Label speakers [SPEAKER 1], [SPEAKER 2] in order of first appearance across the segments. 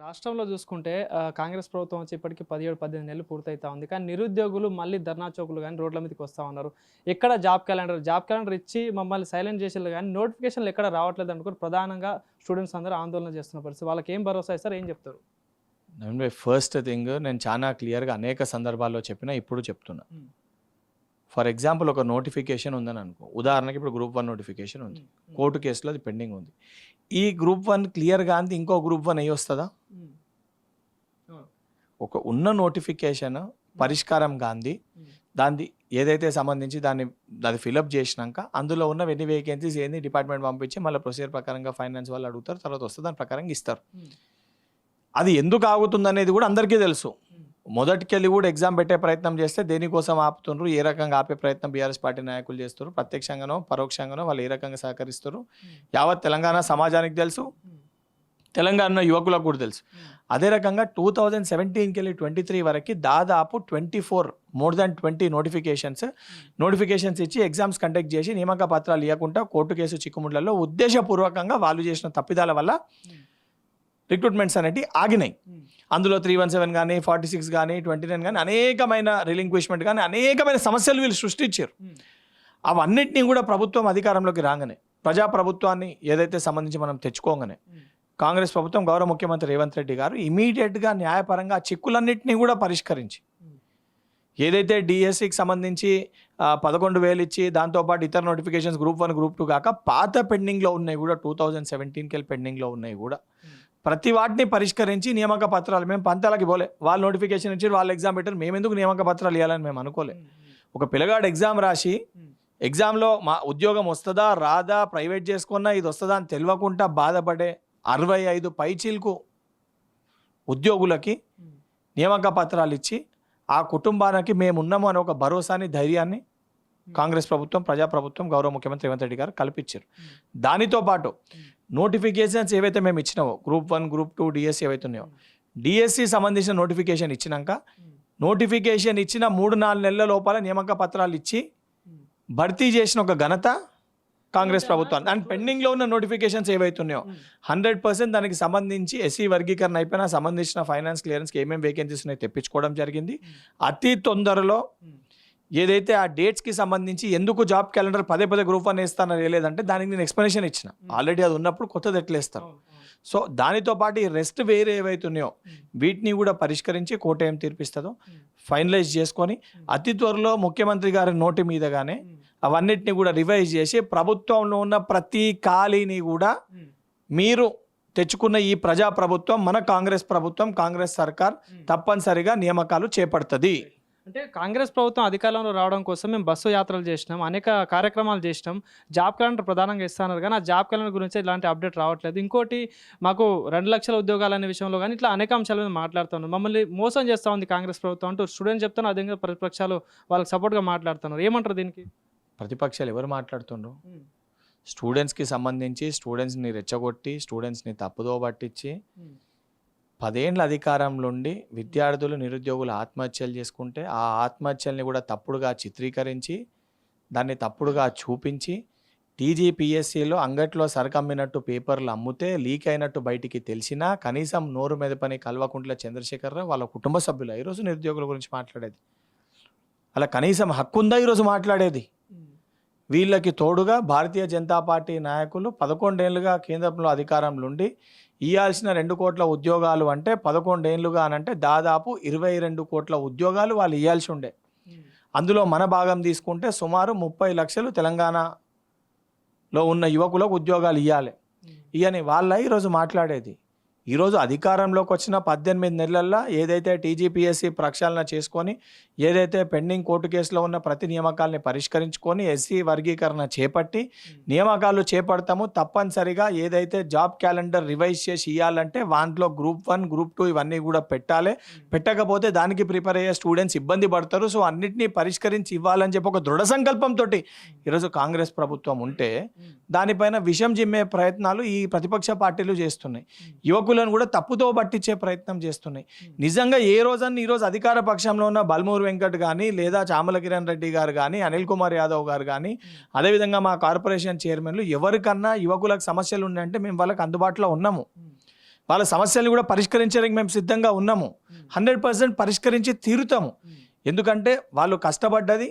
[SPEAKER 1] రాష్ట్రంలో చూసుకుంటే కాంగ్రెస్ ప్రభుత్వం వచ్చి ఇప్పటికి 17, 18 నెలలు పూర్తయితా ఉంది. కానీ నిరుద్యోగులు మళ్ళీ ధర్నా చౌకులు గానీ, రోడ్ల మీదకి వస్తా ఉన్నారు. ఎక్కడ జాబ్ క్యాలెండర్ ఇచ్చి మమ్మల్ని సైలెంట్ చేసిళ్ళు గానీ నోటిఫికేషన్లు ఎక్కడ రావట్లేదు అనుకుని ప్రధానంగా స్టూడెంట్స్ అందరూ ఆందోళన చేస్తున్న పరిస్థితి. వాళ్ళకి ఏం భరోసా ఇస్తారు? ఏం చెప్తారు?
[SPEAKER 2] నవీన్ భాయ్, ఫస్ట్ థింగ్ నేను చాలా క్లియర్గా అనేక సందర్భాల్లో చెప్పినా, ఇప్పుడు చెప్తున్నా. ఫర్ ఎగ్జాంపుల్, ఒక నోటిఫికేషన్ ఉందని అనుకో. ఉదాహరణకి ఇప్పుడు గ్రూప్ 1 నోటిఫికేషన్ ఉంది, కోర్టు కేసులో అది పెండింగ్ ఉంది. ఈ గ్రూప్ 1 క్లియర్గా అంది, ఇంకో గ్రూప్ 1 అయ్యి వస్తుందా? ఒక ఉన్న నోటిఫికేషన్ పరిష్కారం గాంధీ దాన్ని ఏదైతే సంబంధించి దాన్ని ఫిలప్ చేసినాక అందులో ఉన్న ఎన్ని వేకెన్సీస్ ఏంది డిపార్ట్మెంట్ పంపించి మళ్ళీ ప్రొసీజర్ ప్రకారంగా ఫైనాన్స్ వాళ్ళు అడుగుతారు, తర్వాత వస్తుంది, దాని ప్రకారంగా ఇస్తారు. అది ఎందుకు ఆగుతుంది అనేది కూడా అందరికీ తెలుసు. మొదటికెళ్ళి కూడా ఎగ్జామ్ పెట్టే ప్రయత్నం చేస్తే దేనికోసం ఆపుతున్నారు, ఏ రకంగా ఆపే ప్రయత్నం బీఆర్ఎస్ పార్టీ నాయకులు చేస్తారు, ప్రత్యక్షంగానో పరోక్షంగానో వాళ్ళు ఏ రకంగా సహకరిస్తారు యావత్ తెలంగాణ సమాజానికి తెలుసు, తెలంగాణ యువకులకు కూడా తెలుసు. అదే రకంగా 2017కి వెళ్ళి 23 వరకు దాదాపు 20 నోటిఫికేషన్స్ ఇచ్చి ఎగ్జామ్స్ కండక్ట్ చేసి నియామక పత్రాలు ఇవ్వకుండా కోర్టు కేసు చిక్కుముళ్లలో ఉద్దేశపూర్వకంగా వాళ్ళు చేసిన తప్పిదాల వల్ల రిక్రూట్మెంట్స్ అనేవి ఆగినాయి. అందులో 317 కానీ 46 కానీ 29 కానీ అనేకమైన రిలింక్విష్మెంట్ కానీ అనేకమైన సమస్యలు వీళ్ళు సృష్టించారు. అవన్నిటినీ కూడా ప్రభుత్వం అధికారంలోకి రాగానే, ప్రజాప్రభుత్వాన్ని ఏదైతే సంబంధించి మనం తెచ్చుకోగానే కాంగ్రెస్ ప్రభుత్వం, గౌరవ ముఖ్యమంత్రి రేవంత్ రెడ్డి గారు ఇమీడియట్గా న్యాయపరంగా చిక్కులన్నింటినీ కూడా పరిష్కరించి, ఏదైతే డిఎస్సికి సంబంధించి 11,000 ఇచ్చి దాంతోపాటు ఇతర నోటిఫికేషన్స్ గ్రూప్ 1 గ్రూప్ 2 కాక పాత పెండింగ్లో ఉన్నాయి కూడా 2017కి వెళ్ళి పెండింగ్లో ఉన్నాయి కూడా ప్రతి వాటిని పరిష్కరించి నియామక పత్రాలు, మేము పంతాలకి పోలే, వాళ్ళు నోటిఫికేషన్ ఇచ్చి వాళ్ళు ఎగ్జామ్ పెట్టారు, మేము ఎందుకు నియామక పత్రాలు ఇవ్వాలని మేము అనుకోలే. ఒక పిల్లగాడు ఎగ్జామ్ రాసి ఎగ్జామ్లో మా ఉద్యోగం వస్తుందా రాదా, ప్రైవేట్ చేసుకున్నా ఇది వస్తుందా అని తెలియకుండా బాధపడే 65 పైచీలకు ఉద్యోగులకి నియామక పత్రాలు ఇచ్చి ఆ కుటుంబానికి మేమున్నాము అనే ఒక భరోసాని, ధైర్యాన్ని కాంగ్రెస్ ప్రభుత్వం, ప్రజాప్రభుత్వం, గౌరవ ముఖ్యమంత్రి రేవంత్ రెడ్డి గారు కల్పించారు. దానితో పాటు నోటిఫికేషన్స్ ఏవైతే మేము ఇచ్చినావో గ్రూప్ 1 గ్రూప్ 2 డిఎస్సి ఏవైతే ఉన్నాయో, డిఎస్సి సంబంధించిన నోటిఫికేషన్ ఇచ్చినాక నోటిఫికేషన్ ఇచ్చిన 3-4 నెలల లోపల నియామక పత్రాలు ఇచ్చి భర్తీ చేసిన ఒక ఘనత కాంగ్రెస్ ప్రభుత్వాన్ని. అండ్ పెండింగ్లో ఉన్న నోటిఫికేషన్స్ ఏవైతే ఉన్నాయో 100% దానికి సంబంధించి ఎస్సీ వర్గీకరణ అయిపోయినా సంబంధించిన ఫైనాన్స్ క్లియరెన్స్కి ఏమేమి వేకెన్సీస్ ఉన్నాయో తెప్పించుకోవడం జరిగింది. అతి తొందరలో ఏదైతే ఆ డేట్స్కి సంబంధించి ఎందుకు జాబ్ క్యాలెండర్ పదే గ్రూప్ 1 వేస్తానని వేయలేదంటే దానికి నేను ఎక్స్ప్లెనేషన్ ఇచ్చిన. ఆల్రెడీ అది ఉన్నప్పుడు కొత్తది ఎట్లేస్తారు. సో దానితో పాటు ఈ రెస్ట్ వేరే ఏవైతే ఉన్నాయో వీటిని కూడా పరిష్కరించి కోర్టు ఏం తీర్పిస్తుందో ఫైనలైజ్ చేసుకొని అతి త్వరలో ముఖ్యమంత్రి గారి నోటి మీదగానే అవన్నిటిని కూడా రివైజ్ చేసి ప్రభుత్వంలో ఉన్న ప్రతి ఖాళీని కూడా మీరు తెచ్చుకున్న ఈ ప్రజా ప్రభుత్వం, మన కాంగ్రెస్ ప్రభుత్వం, కాంగ్రెస్ సర్కార్ తప్పనిసరిగా నియామకాలు చేపడుతుంది.
[SPEAKER 1] అంటే కాంగ్రెస్ ప్రభుత్వం అధికారంలో రావడం కోసం మేము బస్సు యాత్రలు చేసినాం, అనేక కార్యక్రమాలు చేసినాం, జాబ్ క్యాలెండర్ ప్రధానంగా ఇస్తున్నారు కానీ ఆ జాబ్ క్యాలెండర్ గురించి ఇలాంటి అప్డేట్ రావట్లేదు. ఇంకోటి, మాకు 2 లక్షల ఉద్యోగాలు అనే విషయంలో కానీ ఇట్లా అనేక అంశాల మీద మాట్లాడుతున్నారు. మమ్మల్ని మోసం చేస్తూ ఉంది కాంగ్రెస్ ప్రభుత్వం అంటూ స్టూడెంట్స్ చెప్తాను, అదే ప్రతిపక్షాలు వాళ్ళకి సపోర్ట్గా మాట్లాడుతున్నారు. ఏమంటారు దీనికి?
[SPEAKER 2] ప్రతిపక్షాలు ఎవరు మాట్లాడుతుండ్రు? స్టూడెంట్స్కి సంబంధించి స్టూడెంట్స్ని రెచ్చగొట్టి, స్టూడెంట్స్ని తప్పుదో పట్టించి 10 ఏళ్ళ అధికారంలో ఉండి విద్యార్థులు, నిరుద్యోగులు ఆత్మహత్యలు చేసుకుంటే ఆ ఆత్మహత్యల్ని కూడా తప్పుడుగా చిత్రీకరించి దాన్ని తప్పుడుగా చూపించి టీజీపీఎస్సీలో అంగట్లో సరకమ్మినట్టు పేపర్లు అమ్ముతే లీక్ అయినట్టు బయటికి తెలిసినా కనీసం నోరు మెదపని కల్వకుంట్ల చంద్రశేఖరరావు వాళ్ళ కుటుంబ సభ్యులు ఈరోజు నిరుద్యోగుల గురించి మాట్లాడేది, అలా కనీసం హక్కు ఉందా ఈరోజు మాట్లాడేది? వీళ్ళకి తోడుగా భారతీయ జనతా పార్టీ నాయకులు 11 ఏళ్ళుగా కేంద్రంలో అధికారంలో ఉండి ఇవ్వాల్సిన 2 కోట్ల ఉద్యోగాలు అంటే 11 ఏళ్ళుగా అనంటే దాదాపు 22 కోట్ల ఉద్యోగాలు వాళ్ళు ఇవ్వాల్సి ఉండే. అందులో మన భాగం తీసుకుంటే సుమారు 30 లక్షలు తెలంగాణలో ఉన్న యువకులకు ఉద్యోగాలు ఇవ్వాలి. ఇవని వాళ్ళ ఈరోజు మాట్లాడేది. ఈరోజు అధికారంలోకి వచ్చిన 18 నెలల్లో ఏదైతే టీజీపీఎస్సీ ప్రక్షాళన చేసుకొని, ఏదైతే పెండింగ్ కోర్టు కేసులో ఉన్న ప్రతి నియామకాలని పరిష్కరించుకొని ఎస్సీ వర్గీకరణ చేపట్టి నియామకాలు చేపడతాము, తప్పనిసరిగా ఏదైతే జాబ్ క్యాలెండర్ రివైజ్ చేసి ఇవ్వాలంటే వాటిలో గ్రూప్ 1 గ్రూప్ 2 ఇవన్నీ కూడా పెట్టాలి. పెట్టకపోతే దానికి ప్రిపేర్ అయ్యే స్టూడెంట్స్ ఇబ్బంది పడతారు. సో అన్నింటినీ పరిష్కరించి ఇవ్వాలని చెప్పి ఒక దృఢ సంకల్పంతో ఈరోజు కాంగ్రెస్ ప్రభుత్వం ఉంటే దానిపైన విషం జిమ్మే ప్రయత్నాలు ఈ ప్రతిపక్ష పార్టీలు చేస్తున్నాయి. యువకులను కూడా తప్పుతో పట్టించే ప్రయత్నం చేస్తున్నాయి. నిజంగా ఏ రోజన్నా ఈరోజు అధికార పక్షంలో ఉన్న బల్మూరు వెంకట్ కానీ, లేదా చామల కిరణ్ రెడ్డి గారు కానీ, అనిల్ కుమార్ యాదవ్ గారు కానీ, అదేవిధంగా మా కార్పొరేషన్ చైర్మన్లు ఎవరికన్నా యువకులకు సమస్యలు ఉన్నాయంటే మేము వాళ్ళకి అందుబాటులో ఉన్నాము. వాళ్ళ సమస్యల్ని కూడా పరిష్కరించడానికి మేము సిద్ధంగా ఉన్నాము. 100% పరిష్కరించి తీరుతాము. ఎందుకంటే వాళ్ళు కష్టపడ్డది,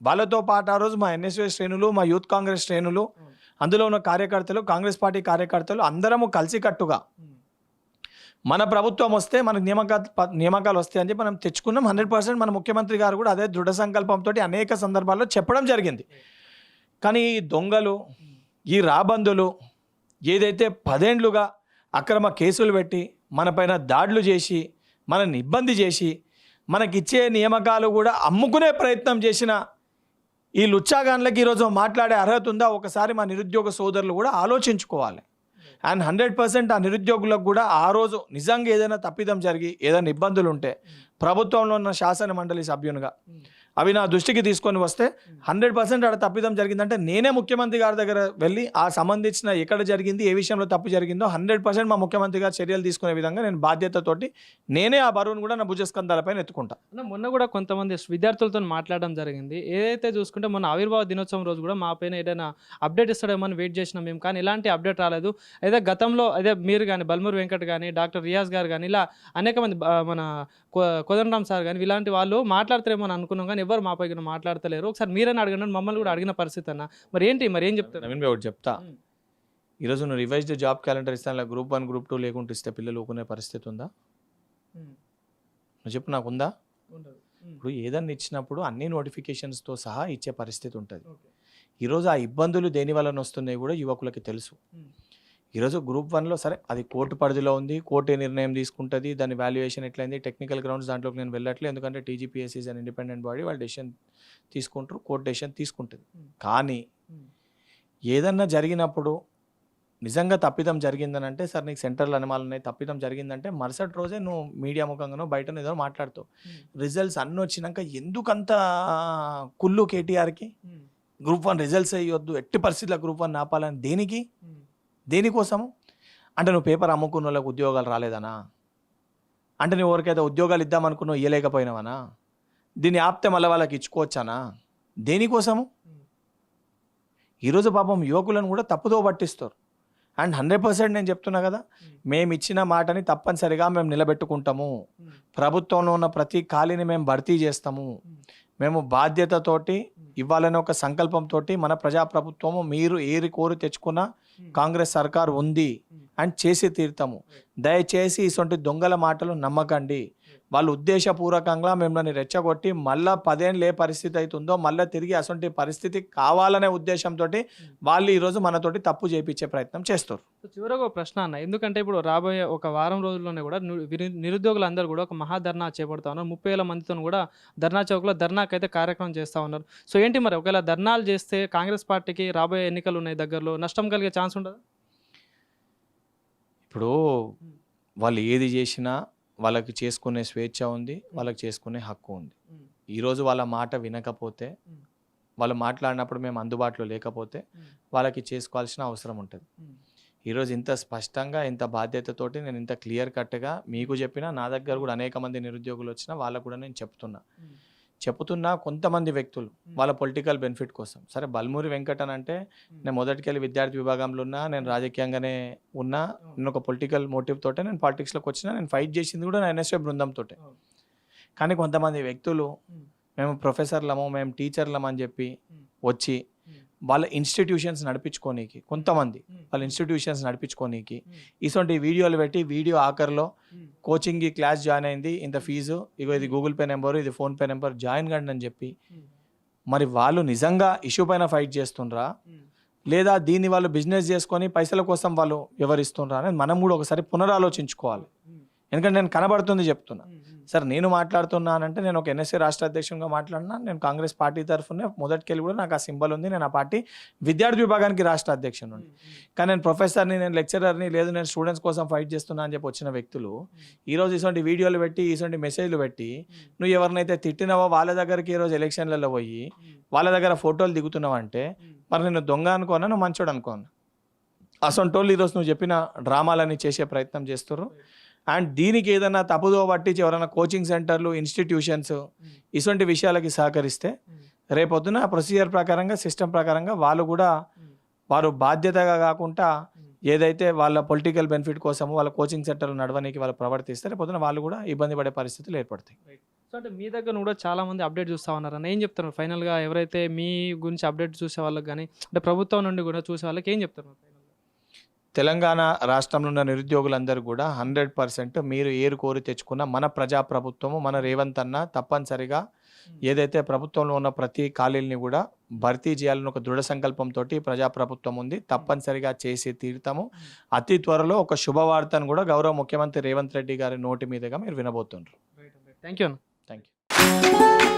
[SPEAKER 2] వాళ్ళతో పాటు ఆ రోజు మా ఎన్ఎస్ఎస్ శ్రేణులు, మా యూత్ కాంగ్రెస్ శ్రేణులు, అందులో ఉన్న కార్యకర్తలు, కాంగ్రెస్ పార్టీ కార్యకర్తలు అందరము కలిసికట్టుగా మన ప్రభుత్వం వస్తే మనకు నియామకాలు వస్తాయి అని చెప్పి మనం తెచ్చుకున్నాం. 100% మన ముఖ్యమంత్రి గారు కూడా అదే దృఢ సంకల్పంతో అనేక సందర్భాల్లో చెప్పడం జరిగింది. కానీ ఈ దొంగలు, ఈ రాబందులు ఏదైతే 10 ఏళ్లుగా అక్రమ కేసులు పెట్టి మనపైన దాడులు చేసి మనల్ని ఇబ్బంది చేసి మనకిచ్చే నియామకాలు కూడా అమ్ముకునే ప్రయత్నం చేసిన ఈ లుచ్చాగాన్లకి ఈరోజు మాట్లాడే అర్హత ఉందా? ఒకసారి మా నిరుద్యోగ సోదరులు కూడా ఆలోచించుకోవాలి. అండ్ 100% ఆ నిరుద్యోగులకు కూడా ఆ రోజు నిజంగా ఏదైనా తప్పిదం జరిగి ఏదైనా ఇబ్బందులు ఉంటే ప్రభుత్వంలో ఉన్న శాసన మండలి సభ్యునిగా అవి నా దృష్టికి తీసుకొని వస్తే 100% ఆడ తప్పిదం జరిగిందంటే నేనే ముఖ్యమంత్రి గారి దగ్గర వెళ్ళి ఆ సంబంధించిన ఎక్కడ జరిగింది, ఏ విషయంలో తప్పు జరిగిందో 100% మా ముఖ్యమంత్రి గారు చర్యలు తీసుకునే విధంగా నేను బాధ్యతతోటి నేనే ఆ బరువును కూడా నా భుజస్కంధాలపైన ఎత్తుకుంటా.
[SPEAKER 1] మొన్న కూడా కొంతమంది విద్యార్థులతో మాట్లాడడం జరిగింది. ఏదైతే చూసుకుంటే మొన్న ఆవిర్భావ దినోత్సవం రోజు కూడా మా పైన ఏదైనా అప్డేట్ ఇస్తాడేమో అని వెయిట్ చేసినాం మేము, కానీ ఇలాంటి అప్డేట్ రాలేదు. అయితే గతంలో అదే మీరు కానీ, బల్మూరి వెంకట్ కానీ, డాక్టర్ రియాజ్ గారు కానీ, ఇలా అనేక మంది మన కోదండరామ్ సార్ కానీ ఇలాంటి వాళ్ళు మాట్లాడతారేమో అని అనుకున్నాం, కానీ ఎవరు మా పైన మాట్లాడతలేరు. ఒకసారి మీరైనా అడగండి, మమ్మల్ని కూడా అడిగిన పరిస్థితి అన్న. మరి ఏంటి, మరి ఏం చెప్తారు?
[SPEAKER 2] నవీన్ ఒకటి చెప్తా. ఈరోజు నువ్వు రివైజ్డ్ జాబ్ క్యాలెండర్ ఇస్తాను, గ్రూప్ 1 గ్రూప్ 2 లేకుంటే ఇస్తే పిల్లలు ఊకునే పరిస్థితి ఉందా? నువ్వు చెప్పు, నాకు ఉందా? ఇప్పుడు ఏదన్నా ఇచ్చినప్పుడు అన్ని నోటిఫికేషన్స్తో సహా ఇచ్చే పరిస్థితి ఉంటుంది. ఈరోజు ఆ ఇబ్బందులు దేని వలన వస్తున్నాయి కూడా యువకులకి తెలుసు. ఈరోజు గ్రూప్ 1లో సరే అది కోర్టు పరిధిలో ఉంది, కోర్టు ఏ నిర్ణయం తీసుకుంటుంది, దాని వాల్యుయేషన్ ఎట్లయింది, టెక్నికల్ గ్రౌండ్స్ దాంట్లోకి నేను వెళ్ళట్లేదు. ఎందుకంటే TGPSC is an independent body, వాళ్ళు డెసిషన్ తీసుకుంటారు, కోర్టు డెసిషన్ తీసుకుంటుంది. కానీ ఏదన్నా జరిగినప్పుడు నిజంగా తప్పిదం జరిగిందని అంటే, సార్ నీకు సెంటర్లు అనుమానాలు తప్పిదం జరిగిందంటే మరుసటి రోజే నువ్వు మీడియా ముఖంగానో బయట ఏదో మాట్లాడుతావు. రిజల్ట్స్ అన్నీ వచ్చినాక ఎందుకంత కుళ్ళు కేటీఆర్కి? గ్రూప్ 1 రిజల్ట్స్ అయ్యొద్దు, ఎట్టి పరిస్థితుల్లో గ్రూప్ 1 ఆపాలని. దేనికి? దేనికోసము? అంటే నువ్వు పేపర్ అమ్ముకున్న వాళ్ళకి ఉద్యోగాలు రాలేదనా? అంటే నువ్వు ఎవరికైతే ఉద్యోగాలు ఇద్దామనుకున్నావు ఇవ్వలేకపోయినావనా? దీన్ని ఆపితే మళ్ళీ వాళ్ళకి ఇచ్చుకోవచ్చానా? దేనికోసము? ఈరోజు పాపం యువకులను కూడా తప్పుదో పట్టిస్తారు. అండ్ 100% నేను చెప్తున్నా కదా, మేము ఇచ్చిన మాటని తప్పనిసరిగా మేము నిలబెట్టుకుంటాము. ప్రభుత్వంలో ఉన్న ప్రతి ఖాళీని మేము భర్తీ చేస్తాము. మేము బాధ్యతతోటి ఇవ్వాలనే ఒక సంకల్పంతో మన ప్రజాప్రభుత్వము మీరు ఏరి కోరి తెచ్చుకున్న కాంగ్రెస్ సర్కార్ ఉంది అండ్ చేసి తీరుతాము. దయచేసి ఇటువంటి దొంగల మాటలు నమ్మకండి. వాళ్ళు ఉద్దేశపూర్వకంగా మిమ్మల్ని రెచ్చగొట్టి మళ్ళీ 10 ఏళ్ళు ఏ పరిస్థితి అవుతుందో మళ్ళీ తిరిగి అటువంటి పరిస్థితి కావాలనే ఉద్దేశంతో వాళ్ళు ఈరోజు మనతోటి తప్పు చేయించే ప్రయత్నం చేస్తారు.
[SPEAKER 1] చివరికి ఒక ప్రశ్న అన్న, ఎందుకంటే ఇప్పుడు రాబోయే ఒక వారం రోజుల్లోనే కూడా నిరుద్యోగులందరూ కూడా ఒక మహాధర్నా చేపడతా ఉన్నారు. 30,000 మందితో కూడా ధర్నా చౌక్లో ధర్నాకైతే కార్యక్రమం చేస్తూ ఉన్నారు. సో ఏంటి మరి, ఒకవేళ ధర్నాలు చేస్తే కాంగ్రెస్ పార్టీకి రాబోయే ఎన్నికలు ఉన్నాయి దగ్గరలో, నష్టం కలిగే ఛాన్స్ ఉండదా?
[SPEAKER 2] ఇప్పుడు వాళ్ళు ఏది చేసినా వాళ్ళకి చేసుకునే స్వేచ్ఛ ఉంది, వాళ్ళకి చేసుకునే హక్కు ఉంది. ఈరోజు వాళ్ళ మాట వినకపోతే, వాళ్ళు మాట్లాడినప్పుడు మేము అందుబాటులో లేకపోతే వాళ్ళకి చేసుకోవాల్సిన అవసరం ఉంటుంది. ఈరోజు ఇంత స్పష్టంగా, ఇంత బాధ్యతతోటి నేను ఇంత క్లియర్ కట్గా మీకు చెప్పినా, నా దగ్గర కూడా అనేక మంది నిరుద్యోగులు వచ్చినా వాళ్ళకు కూడా నేను చెప్తున్నా కొంతమంది వ్యక్తులు వాళ్ళ పొలిటికల్ బెనిఫిట్ కోసం. సరే, బల్మూరి వెంకట్ అని అంటే నేను మొదటికెళ్ళి విద్యార్థి విభాగంలో ఉన్నా, నేను రాజకీయంగానే ఉన్నా, నేను ఒక పొలిటికల్ మోటివ్ తోటే నేను పాలిటిక్స్లోకి వచ్చినా, నేను ఫైట్ చేసింది కూడా నా ఎన్ఎస్ఏ బృందంతో. కానీ కొంతమంది వ్యక్తులు మేము ప్రొఫెసర్లము, మేము టీచర్లము అని చెప్పి వచ్చి వాళ్ళ ఇన్స్టిట్యూషన్స్ నడిపించుకోనీకి, కొంతమంది వాళ్ళ ఇన్స్టిట్యూషన్స్ నడిపించుకోనీకి ఇటువంటి వీడియోలు పెట్టి, వీడియో ఆఖరిలో కోచింగ్కి క్లాస్ జాయిన్ అయింది, ఇంత ఫీజు, ఇగో ఇది గూగుల్ పే నెంబరు, ఇది ఫోన్పే నెంబర్, జాయిన్ కండి అని చెప్పి, మరి వాళ్ళు నిజంగా ఇష్యూ పైన ఫైట్ చేస్తుండ్రా లేదా దీన్ని వాళ్ళు బిజినెస్ చేసుకొని పైసల కోసం వాళ్ళు ఎవరిస్తుండ్రా అనేది మనం కూడా ఒకసారి పునరాలోచించుకోవాలి. ఎందుకంటే నేను కనబడుతుంది చెప్తున్నా. సార్, నేను మాట్లాడుతున్నానంటే నేను ఒక ఎన్ఎస్ఏ రాష్ట్ర అధ్యక్షునిగా మాట్లాడినా, నేను కాంగ్రెస్ పార్టీ తరఫునే మొదటికెళ్ళి కూడా నాకు ఆ సింబల్ ఉంది, నేను ఆ పార్టీ విద్యార్థి విభాగానికి రాష్ట్ర అధ్యక్షుని. కానీ నేను ప్రొఫెసర్ని, నేను లెక్చరర్ని, లేదు నేను స్టూడెంట్స్ కోసం ఫైట్ చేస్తున్నా అని చెప్పి వచ్చిన వ్యక్తులు ఈరోజు ఇటువంటి వీడియోలు పెట్టి, ఇటువంటి మెసేజ్లు పెట్టి, నువ్వు ఎవరినైతే తిట్టినావో వాళ్ళ దగ్గరికి ఈరోజు ఎలక్షన్లలో పోయి వాళ్ళ దగ్గర ఫోటోలు దిగుతున్నావంటే మరి నేను దొంగ అనుకోనా, నువ్వు మంచోడు అనుకోనా? అసొంటోళ్ళు ఈరోజు నువ్వు చెప్పిన డ్రామాలని చేసే ప్రయత్నం చేస్తారు. అండ్ దీనికి ఏదైనా తప్పుదో పట్టించి ఎవరైనా కోచింగ్ సెంటర్లు, ఇన్స్టిట్యూషన్స్ ఇటువంటి విషయాలకి సహకరిస్తే రేపొద్దున ప్రొసీజర్ ప్రకారంగా, సిస్టమ్ ప్రకారంగా వాళ్ళు కూడా వారు బాధ్యతగా కాకుండా ఏదైతే వాళ్ళ పొలిటికల్ బెనిఫిట్ కోసము వాళ్ళ కోచింగ్ సెంటర్లు నడవడానికి వాళ్ళు ప్రవర్తిస్తే రేపొద్దున వాళ్ళు కూడా ఇబ్బంది పడే పరిస్థితులు ఏర్పడతాయి.
[SPEAKER 1] సో అంటే మీ దగ్గర కూడా చాలా మంది అప్డేట్ చూస్తా ఉన్నారు అన్న, ఏం చెప్తారు ఫైనల్గా? ఎవరైతే మీ గురించి అప్డేట్ చూసే వాళ్ళకి కానీ అంటే ప్రభుత్వం నుండి కూడా చూసే వాళ్ళకి ఏం చెప్తారు ఫైనల్గా?
[SPEAKER 2] తెలంగాణ రాష్ట్రంలో ఉన్న నిరుద్యోగులందరూ కూడా 100% మీరు ఏరు కోరి తెచ్చుకున్న మన ప్రజాప్రభుత్వము, మన రేవంత్ అన్న తప్పనిసరిగా ఏదైతే ప్రభుత్వంలో ఉన్న ప్రతి ఖాళీల్ని కూడా భర్తీ చేయాలని ఒక దృఢ సంకల్పంతో ప్రజాప్రభుత్వం ఉంది. తప్పనిసరిగా చేసి తీరుతాము. అతి త్వరలో ఒక శుభవార్తను కూడా గౌరవ ముఖ్యమంత్రి రేవంత్ రెడ్డి గారి నోటి మీదుగా మీరు వినబోతున్నారు.
[SPEAKER 1] థ్యాంక్ యూ అన్న.
[SPEAKER 2] Thank you.